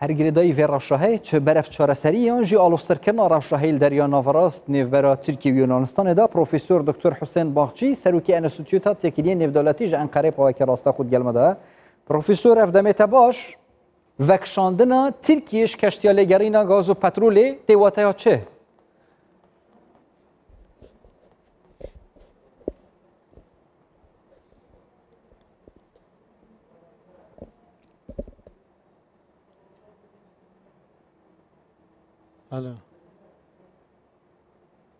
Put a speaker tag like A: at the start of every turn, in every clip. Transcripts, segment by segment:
A: هر گریدایی و راشاهی چه برف چارەسەری یان جی آلوسترکردن راشاهی دریا ناوەڕاست نێڤبەرە تورکی و یونانستانێدا پروفیسور دکتۆر حوسێن باغچی سەرۆکی ئەنستیتیوتا تێکیلیە نێودەوڵەتی ji ئەنقەرەی پاوەکی ڕاستە خود گەلمەدا پروفیسور ev demête baş vekşandina Tirkiyeş keştiya lêgerîna gaz û petrolê tê wateya çi?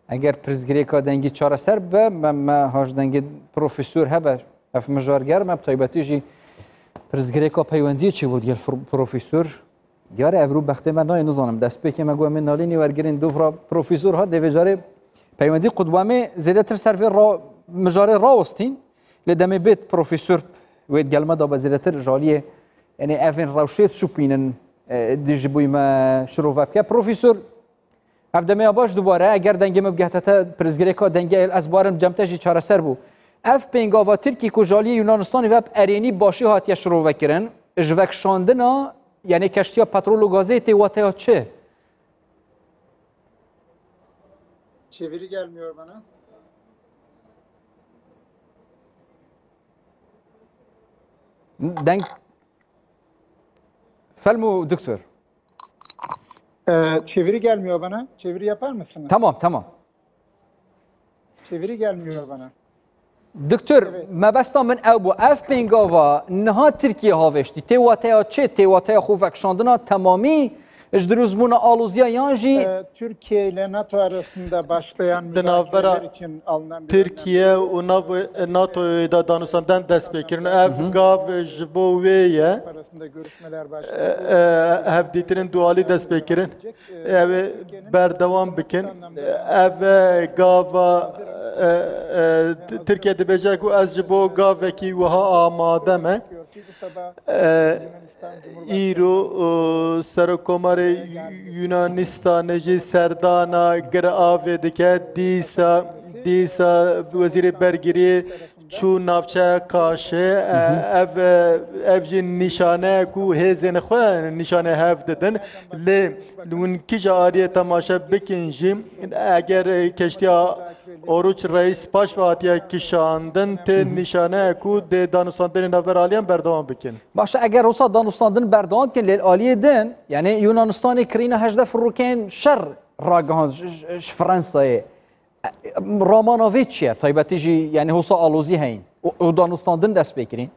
A: Eger pirzgirêka dengî çareser be me haş dengê profesör hebe ev mijarger me taybetî jî pirzgirêka peywendiyê çi bû gel profesör diyare ev rû bextê me nayê nizanim destpêkê me got min nalînî wergirên dovra profesör hat divê carê peywendî qudwamê zêdetir ser vê mijarê rawistîn lê demê bêt profesör wê gelme da be zêdetir jaliyê yani evên rewşê şûpînin ji bûyî me şirove bike profesör ev demeya baş dubare eger dengê me bigehete pirzgirêka dengê ez barim cemte jî çareser bû ev pêngava Tirkî ku jaliyê Yunanistanê ve erênî başî hatiye şirovekirin ji vekşandina yani keştiya petrol û gazê tê wateya çi?
B: Çeviri gelmiyor bana.
A: Denk Felmu doktor.
B: Çeviri gelmiyor bana. Çeviri yapar mısınız?
A: Tamam.
B: Çeviri gelmiyor bana.
A: Doktor, mebesta min ew bû ev pêngava niha Tirkiye haveştî tê wateya çi? Tê wateya xwe vekşandina temamî ji dirûzbûna alûziya yan jî
B: Türkiye ile NATO arasında başlayan müzakereler için alınan
C: Türkiye û NATO'ya da danûstandan dest pêkirin. Ev gav ji bo wê ye
B: arasında görüşmeler başladı.
C: hevdîtirên dualî dest pêkirin. Ev berdewam bikin. Ev gava Türkiye dibêje ku ez ji bo gavekî wiha amade me. İro Serokkomarê Yunanistanê jî serdana giravê dike dîsa wezîrê bergiriyê çû navçeya Kaşê ev jî nîşane ku hêzên xwe nîşane hev didin lê hûn kîja ariyê temaşe bikin jî eger keştiya Oruç Reis paş ve hatiye kişandın te nişane ku de danûstandinên navber aliyan berdewam bikin.
A: Başa eger olsa danûstandin berdewam bikin lê aliyê din yani Yunanistanê kirîne 18 firokên şer ragihand ji Fransayê ramana vê çi ye taybetî jî yani hosa alozî heyin û danûstandin dest pê kirin.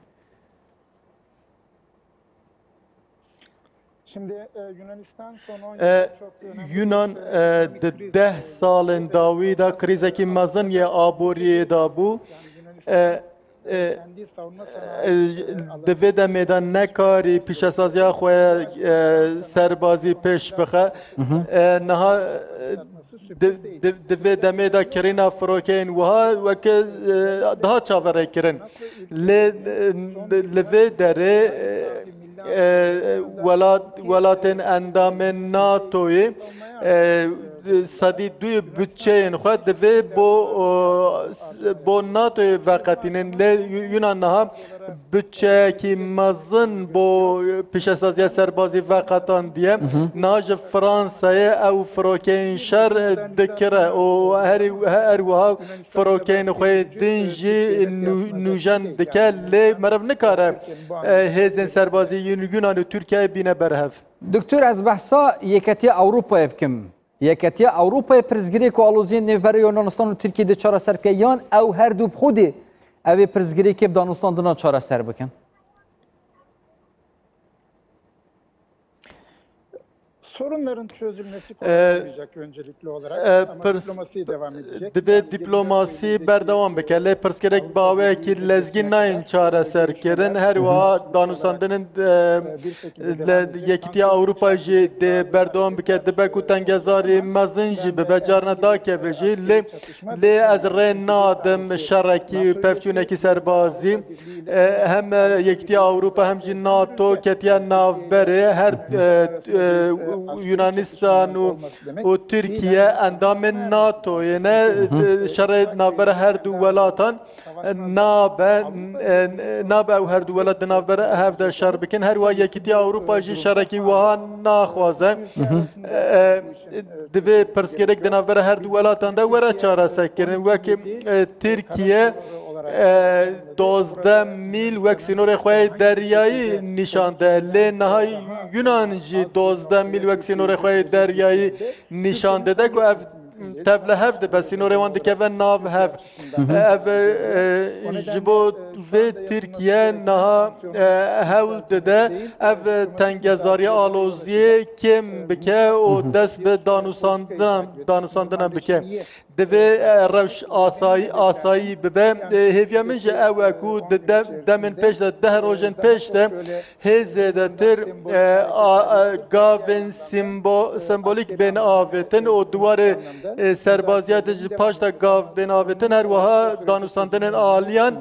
B: Şimdi Yunanistan son 10
C: Yunan de 10 salên dawî da krîzekî mezin yê aboriyê da bû di vê demê de nekarî pîşesaziya xwe serbazî pêş bixe niha di vê demê de kirîna firokeyên wiha weke daha çaverê kirin lê li vê derê welatên endamên NATOyê sedî duyê bütçeyên xwe divê bo NATOyê veqetînin lê Yunan niha bütçeyekî mezin bo pêşesaziya serbazî veqetan diye niha ji Fransayê ew firokeyên şer dikire û her wiha firokeyên xwe din jî nûjen dike lê meriv nikare hêzên serbazî Yunan û Tirkiyeyê bîne berhev.
A: Doktor ez behsa yeketiya Ewropayê bikim. Yeketiya Ewropayê pirzgirêk û aloziyên nêvberê Yunanistan û Tirkiye de çareser bike yan ew her du bi xwedê ev ê pirzgirêkê bi danûstandina çareser bikin.
B: Sorunların çözülmesi konuşulacak öncelikli olarak ama diplomasiye devam edecek.
C: Divê diplomasî berdewam bike lê pirsgirêk bawekî lezgî nayên çareser kirin her wiha danûstandinên Yekîtiya Ewropa jî dê berdewam bike dibe ku tengezarî mezin jî bibe carna dakeve jî lê ez rê nadim şerekî pevçûnekî serbazî hem Yekîtiya Ewropa hem jî NATO ketiya navberê her Yunanistan û Tirkiye endamên NATOyê ne şerê navbera her du welatan nabe ew her du welat di navbera hev de şer bikin her wa Yekîtiya Ewropa jî şerekî wiha naxwaze divê pirsgirêk di navbera her du welatan de were çareserkirin wekî Tirkiye 12,000 wek sînorê xwe deryayî nîşan de lê niha Yunan jî 12,000 wek sînorê xwe deryayî nîşan dede ku ev tevle hev dibe sînorê wan dikeve nav hev ev ji bo vê Tirkiye niha hewl dide ev tengezariya aloziyê kêm bike û dest bi danûsandina bike divê rewş asayî bibe hêviya min ji ew e ku di demên pêş de 10 rojên pêş de hê zêdetir gavên sembolîk bên avêtin û duwarê serbaziya de ji paş de gav bên avêtin her wiha danûsandinên aliyan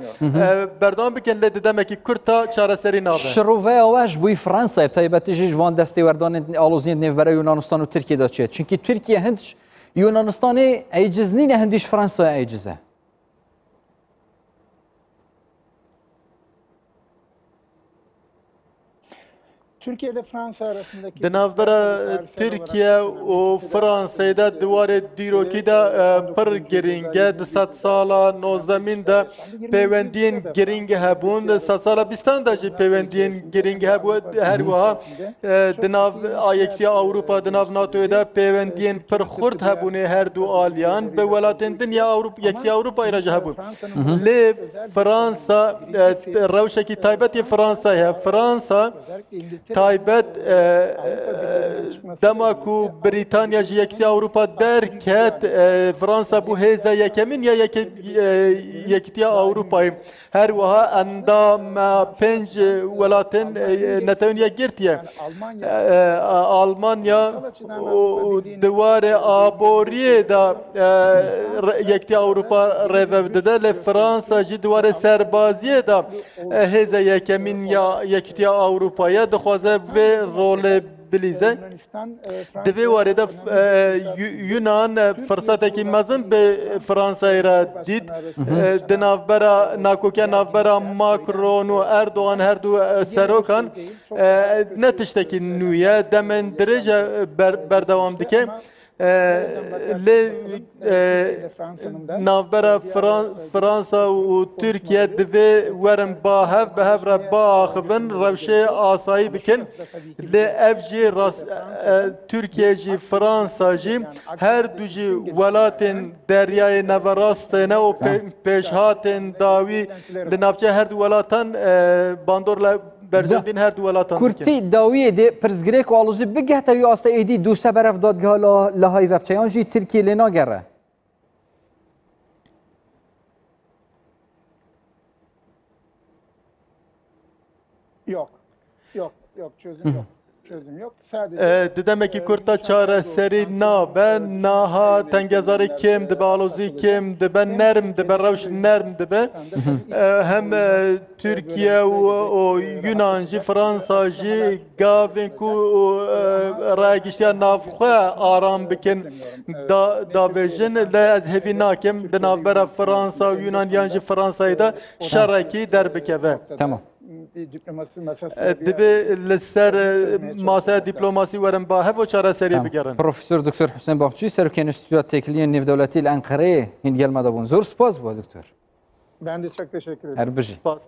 C: berdewam bikin lê di demekî Kurd ta çareserî nabe.
A: Şiroveya we ji bo Fransayê taybetî jî ji van destêwerdanên aloziyên nêvbera Yunanistan û Tirkiye de çê. Çünkü Tirkiye hind Yunanistanê êciz nîne hindî ji Fransayê êciz e.
B: Türkiye ile Fransa arasındaki
C: Di navbera Tirkiye û Fransayê de diwarê dîrokî de pir giring e. Di sed sala 19 de peywendiyên giring hebûn. Di sed sala 20 de jî peywendiyên giring hebû her wiha di nav Yekîtiya Ewropa di nav NATOyê de peywendiyên pir xurt hebûnê her du aliyan bi welatên dinya Yekîtiya Ewropayê re jî hebûn. Lê Fransa rewşekî taybetê Fransayê heye. Fransa taybet dema ku Britanya ji Yekîtiya Ewropa derket Fransa bu hêza yekemin ya Yekîtiya Ewropayê her wiha endama 5 welatên netewniya girtiye. Almanya diwarê aboriyê da Yekîtiya Ewropa rêvev dide lê Fransa jî diwarê serbaziyê da hêza yekemin ya Yekîtiya Ewropayê dixwaze vê rolê bilîze. Di vê warê de Yunan firsetekî mezin bi Fransayê re dît. Di navbera nakokiya navbera Macron û Erdogan her du serokan ne tiştekî nû ye demên dirêj berdewam dike. Lê navbera Fransa û Tirkiye divê werin bahev bi hev re biaxivin rewşê asayî bikin. Lê ev jî Tirkiye jî Fransa jî her du jî welatên deryayê neverastê ne û pêşhatên dawî li navçeya her du welatan bandor berjandîn her du welatan dikin.
A: Kurtî dawiyê de pirsgirêk û alozî bigehte wî asta êdî du seberev dadgeha Lihayê vepçeyan jî Tirkiye lê nagere.
B: Yok çözüm yok. Çözüm yok. Sadece
C: demekî Kurta çareserî nabe naha tengezarî kêm dibe alozî kêm dibe nerm dibe rewş nerm dibe hem Türkiye û Yunan jî Fransa jî gavên ku ragiştiya navxwe aram bikin dabêjin lê ez hêvî nakim di navbera Fransa û Yunan yan jî Fransayê de şerekî derbikeve.
A: Tamam.
B: diplomasi masası.
C: Divê li ser masaya diplomasî werin ba hev û çareserî bigerin.
A: Profesör Dr. Hüseyin Bakçı Serokên Enstitûya Têkiliyên Nêvdewletî li Enqereyê hîn gelme dabûn. Zor spas bû doktor.
B: Ben de çok teşekkür ederim.
A: Her bijî.
C: Spas.